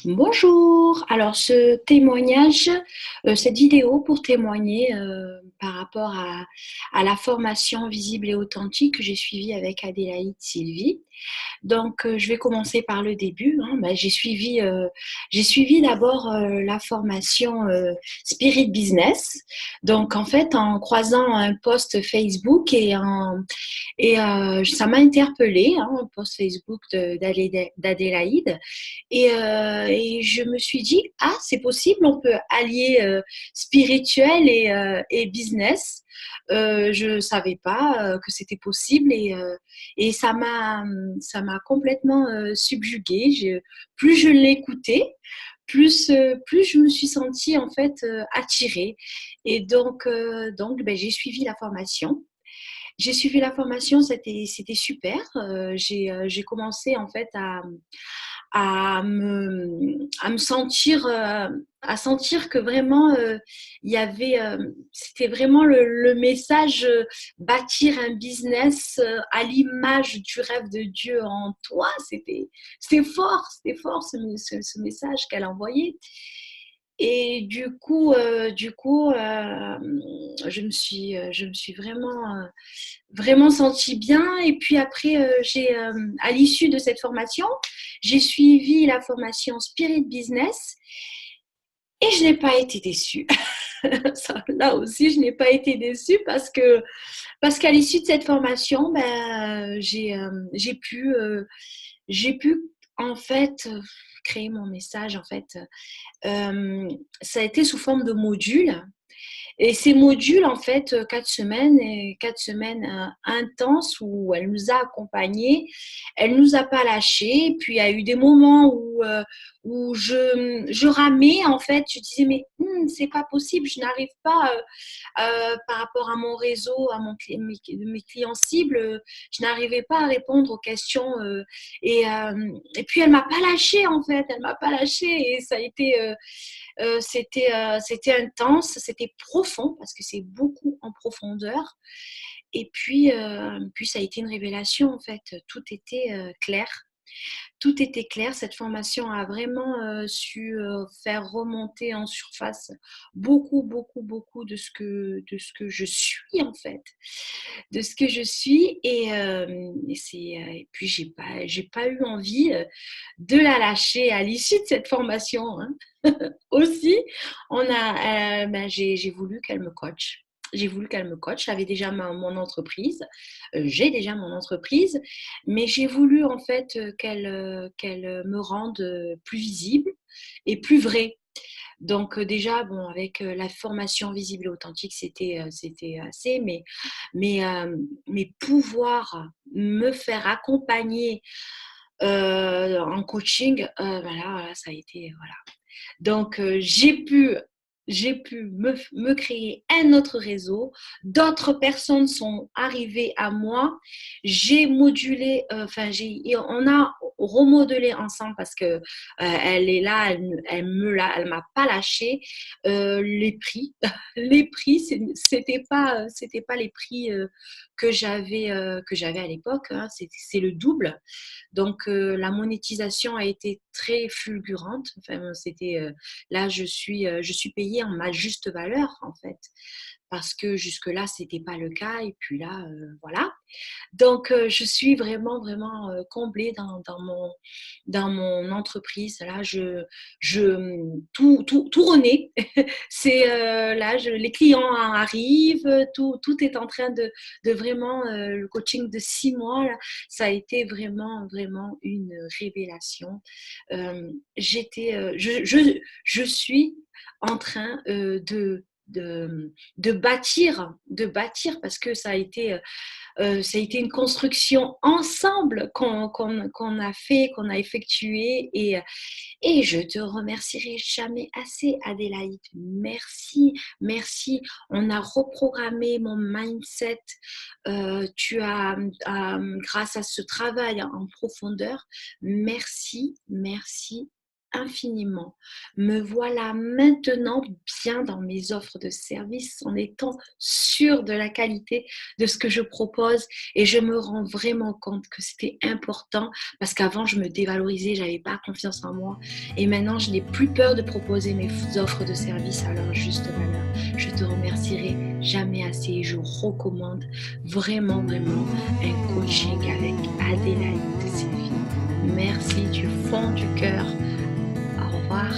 Bonjour. Alors ce témoignage, cette vidéo pour témoigner par rapport à la formation visible et authentique que j'ai suivie avec Adélaïde Sylvie. Donc, je vais commencer par le début, hein. J'ai suivi d'abord la formation Spirit Business. Donc, en fait, en croisant un post Facebook ça m'a interpellée, hein, un post Facebook d'Adélaïde. Et je me suis dit, ah, c'est possible, on peut allier spirituel et business. Je ne savais pas que c'était possible et ça m'a complètement subjuguée. Plus je l'écoutais, plus je me suis sentie en fait attirée. Et donc ben, j'ai suivi la formation. C'était super. J'ai commencé en fait à me sentir, à sentir que vraiment il y avait, c'était vraiment le message bâtir un business à l'image du rêve de Dieu en toi. C'était fort ce message qu'elle envoyait. Et je me suis vraiment sentie bien. Et puis après, à l'issue de cette formation, j'ai suivi la formation Spirit Business et je n'ai pas été déçue. Là aussi, je n'ai pas été déçue parce qu'à l'issue de cette formation, ben, j'ai pu en fait créer mon message. En fait, ça a été sous forme de modules. Et ces modules, en fait, 4 semaines, et 4 semaines intenses où elle nous a accompagnés, elle nous a pas lâchés. Puis il y a eu des moments où je ramais, en fait, je disais, mais c'est pas possible, je n'arrive pas par rapport à mon réseau, mes clients cibles, je n'arrivais pas à répondre aux questions. Et puis elle m'a pas lâchée, en fait, elle m'a pas lâchée et ça a été. C'était intense, c'était profond parce que c'est beaucoup en profondeur. Et puis ça a été une révélation en fait. Tout était clair. Tout était clair. Cette formation a vraiment su faire remonter en surface beaucoup de ce que je suis en fait, de ce que je suis. Et puis j'ai pas eu envie de la lâcher à l'issue de cette formation, hein. Aussi, j'ai voulu qu'elle me coach. J'ai voulu qu'elle me coach. J'avais déjà mon entreprise. J'ai déjà mon entreprise. Mais j'ai voulu en fait qu'elle me rende plus visible et plus vraie. Donc déjà, bon, avec la formation visible et authentique, c'était assez. Mais pouvoir me faire accompagner en coaching, voilà, ça a été, voilà. Donc, j'ai pu me créer un autre réseau. D'autres personnes sont arrivées à moi. J'ai modulé, et on a remodelé ensemble parce que elle est là, elle m'a pas lâché. Les prix, les prix, c'était pas les prix que j'avais à l'époque, hein. C'est le double. Donc, la monétisation a été très fulgurante. Enfin, là, je suis payée en ma juste valeur, en fait, parce que jusque-là, c'était pas le cas. Et puis là, voilà. Donc, je suis vraiment comblée dans mon entreprise. Là, tout renaît. Les clients arrivent, tout est en train de vraiment, le coaching de 6 mois, là, ça a été vraiment une révélation. Je suis en train de bâtir parce que ça a été une construction ensemble qu'on a fait, qu'on a effectué. Et je te remercierai jamais assez, Adélaïde. Merci, merci. On a reprogrammé mon mindset. Grâce à ce travail en profondeur, merci, merci infiniment. Me voilà maintenant bien dans mes offres de services en étant sûre de la qualité de ce que je propose et je me rends vraiment compte que c'était important parce qu'avant je me dévalorisais, j'avais pas confiance en moi et maintenant je n'ai plus peur de proposer mes offres de services à leur juste valeur. Je te remercierai jamais assez et je recommande vraiment, vraiment un coaching avec Adélaïde Sylvie. Merci du fond du cœur. Au revoir.